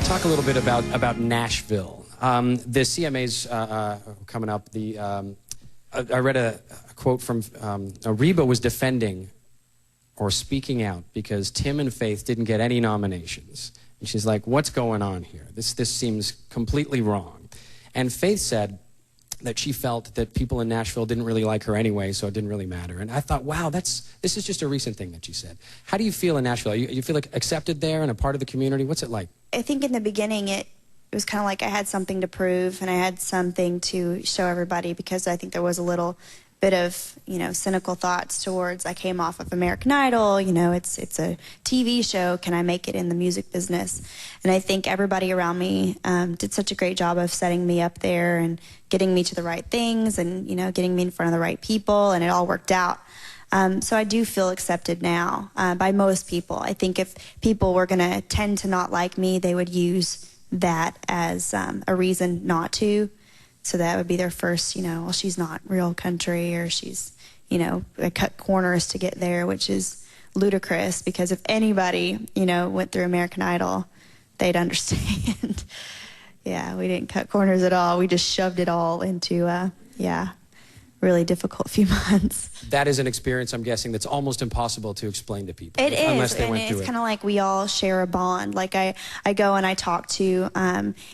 talk a little bit about Nashville. The CMA's coming up. I read a quote from Reba was defending or speaking out because Tim and Faith didn't get any nominations. And she's like, what's going on here? This seems completely wrong. And Faith said that she felt that people in Nashville didn't really like her anyway, so it didn't really matter. And I thought, wow, this is just a recent thing that she said. How do you feel in Nashville? You feel like accepted there and a part of the community? What's it like? I think in the beginning it was kind of like I had something to prove and I had something to show everybody, because I think there was a little bit of, cynical thoughts towards, I came off of American Idol, it's a TV show, can I make it in the music business? And I think everybody around me did such a great job of setting me up there and getting me to the right things and, getting me in front of the right people, and it all worked out. So I do feel accepted now by most people. I think if people were going to tend to not like me, they would use that as a reason not to. So that would be their first, well, she's not real country, or she's, I cut corners to get there, which is ludicrous, because if anybody, went through American Idol, they'd understand. Yeah, we didn't cut corners at all. We just shoved it all into, really difficult few months. That is an experience, I'm guessing, that's almost impossible to explain to people. It is, unless they went through it. It's kind of like we all share a bond. Like I go and I talk to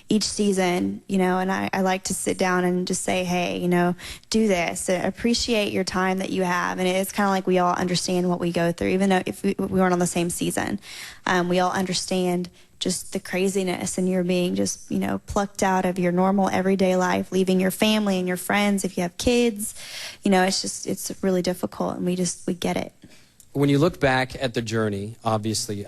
each season, and I like to sit down and just say, hey, do this. Appreciate your time that you have. And it's kind of like we all understand what we go through, even though if we weren't on the same season. We all understand just the craziness, and you're being just, plucked out of your normal everyday life, leaving your family and your friends if you have kids. It's really difficult, and we get it. When you look back at the journey, obviously,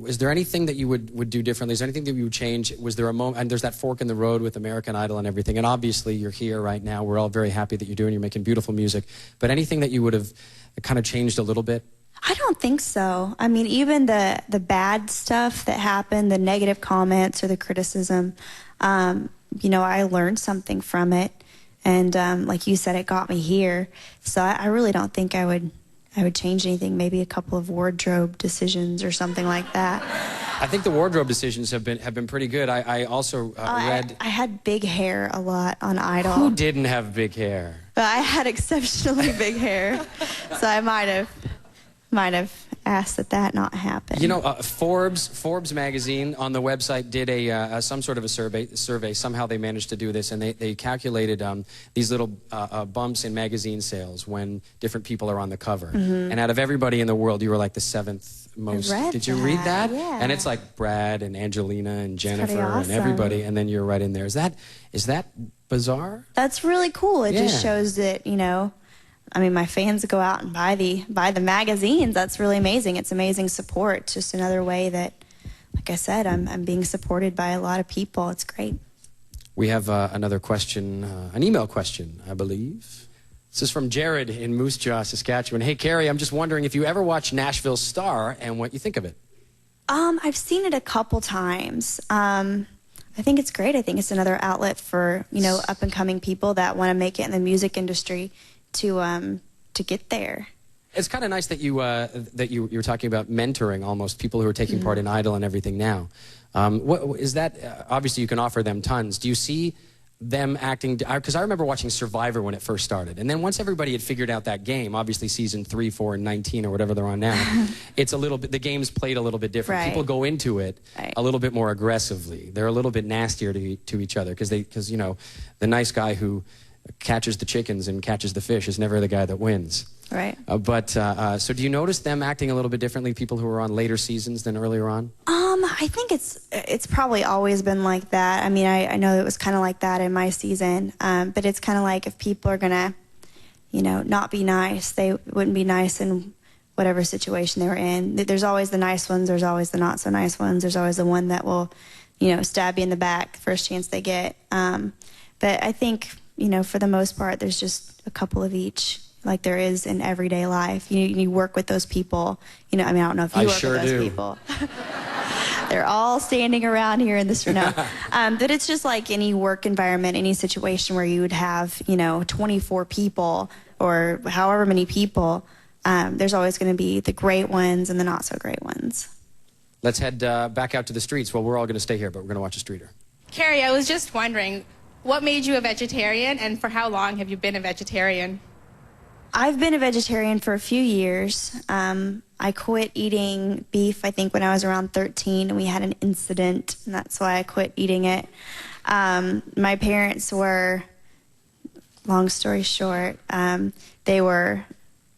is there anything that you would do differently? Is there anything that you would change? Was there a moment, and there's that fork in the road with American Idol and everything, and obviously you're here right now. We're all very happy that you're making beautiful music, but anything that you would have kind of changed a little bit? I don't think so. Even the bad stuff that happened, the negative comments or the criticism, I learned something from it. And like you said, it got me here. So I really don't think I would change anything. Maybe a couple of wardrobe decisions or something like that. I think the wardrobe decisions have been pretty good. I also read... I had big hair a lot on Idol. Who didn't have big hair? But I had exceptionally big hair. So I might have asked that not happen. Forbes magazine on the website did some sort of a survey. Somehow they managed to do this, and they calculated these little bumps in magazine sales when different people are on the cover. Mm-hmm. And out of everybody in the world, you were like the 7th most. Did you read that? Yeah. And it's like Brad and Angelina and Jennifer awesome. And everybody, and then you're right in there. Is that bizarre? That's really cool. It just shows that, my fans go out and buy the magazines. That's really amazing. It's amazing support. It's just another way that, like I said, I'm being supported by a lot of people. It's great. We have another question, an email question, I believe. This is from Jared in Moose Jaw, Saskatchewan. Hey, Carrie, I'm just wondering if you ever watched Nashville Star and what you think of it. I've seen it a couple times. I think it's great. I think it's another outlet for, up-and-coming people that want to make it in the music industry to get there. It's kind of nice that you're talking about mentoring almost people who are taking part in Idol and everything now. What is that? Obviously, you can offer them tons. Do you see them acting? Because I remember watching Survivor when it first started, and then once everybody had figured out that game, obviously season 3, 4, and 19 or whatever they're on now, it's a little bit. The game's played a little bit different. Right. People go into it a little bit more aggressively. They're a little bit nastier to each other because the nice guy who catches the chickens and catches the fish is never the guy that wins. Right. So do you notice them acting a little bit differently, people who are on later seasons than earlier on? I think it's probably always been like that. I know it was kind of like that in my season, but it's kind of like if people are gonna, not be nice, they wouldn't be nice in whatever situation they were in. There's always the nice ones, there's always the not so nice ones, there's always the one that will, stab you in the back the first chance they get. But I think, for the most part, there's just a couple of each, like there is in everyday life. You work with those people. I don't know if you work with those people. They're all standing around here in this room. No. But it's just like any work environment, any situation where you would have, 24 people or however many people. There's always going to be the great ones and the not so great ones. Let's head back out to the streets. Well, we're all going to stay here, but we're going to watch a streeter. Carrie, I was just wondering, what made you a vegetarian, and for how long have you been a vegetarian? I've been a vegetarian for a few years. I quit eating beef, I think, when I was around 13, and we had an incident, and that's why I quit eating it. My parents were, long story short, they were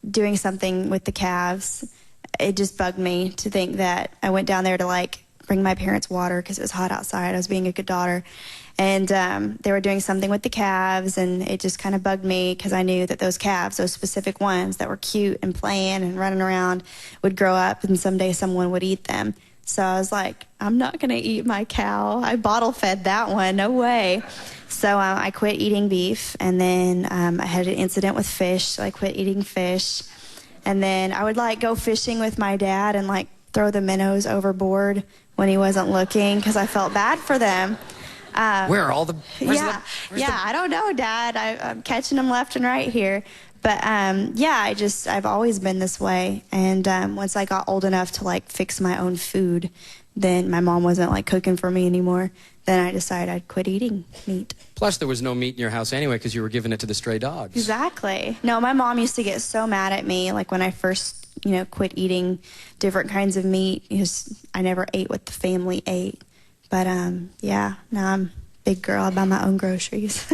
doing something with the calves. It just bugged me to think that I went down there to, like, bring my parents water because it was hot outside. I was being a good daughter. And they were doing something with the calves, and it just kind of bugged me because I knew that those calves, those specific ones that were cute and playing and running around, would grow up and someday someone would eat them. So I was like, I'm not going to eat my cow. I bottle fed that one. No way. So I quit eating beef, and then I had an incident with fish, so I quit eating fish. And then I would, like, go fishing with my dad and, like, throw the minnows overboard when he wasn't looking because I felt bad for them. Where are all the... I don't know, Dad. I'm catching them left and right here. But, yeah, I've always been this way. And once I got old enough to, like, fix my own food, then my mom wasn't, like, cooking for me anymore. Then I decided I'd quit eating meat. Plus, there was no meat in your house anyway because you were giving it to the stray dogs. Exactly. No, my mom used to get so mad at me, like, when I first, quit eating different kinds of meat, because I never ate what the family ate. But, yeah, now I'm a big girl. I buy my own groceries.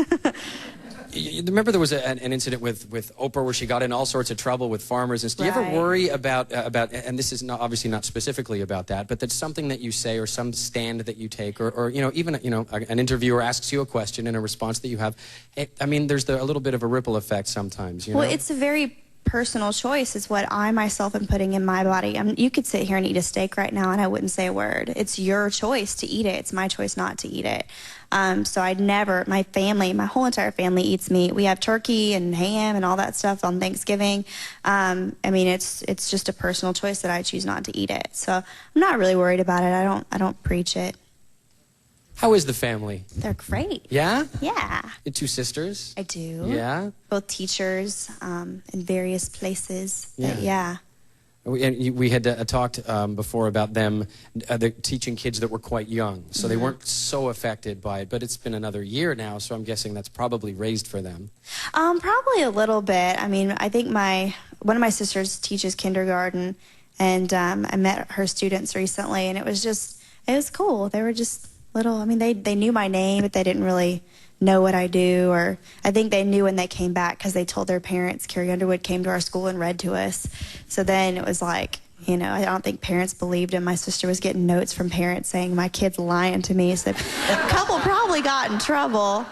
You remember there was an incident with Oprah where she got in all sorts of trouble with farmers and stuff. Do you ever worry about, and this is not, obviously not specifically about that, but that's something that you say or some stand that you take or even, an interviewer asks you a question and a response that you have. I mean, there's a little bit of a ripple effect sometimes, you know? Well, it's a very personal choice. It's what I myself am putting in my body. You could sit here and eat a steak right now and I wouldn't say a word. It's your choice to eat it. It's my choice not to eat it. So my family, my whole entire family eats meat. We have turkey and ham and all that stuff on Thanksgiving. I mean, it's just a personal choice that I choose not to eat it. So I'm not really worried about it. I don't preach it. How is the family? They're great. Yeah? Yeah. The two sisters? I do. Yeah? Both teachers in various places. Yeah. But yeah. We had talked before about them teaching kids that were quite young, so they weren't so affected by it. But it's been another year now, so I'm guessing that's probably raised for them. Probably a little bit. I mean, I think one of my sisters teaches kindergarten, and I met her students recently, and it was cool. They were just little. I mean, they knew my name, but they didn't really know what I do, or I think they knew when they came back because they told their parents. Carrie Underwood came to our school and read to us. So then it was like, I don't think parents believed him. My sister was getting notes from parents saying, my kid's lying to me. So a couple probably got in trouble.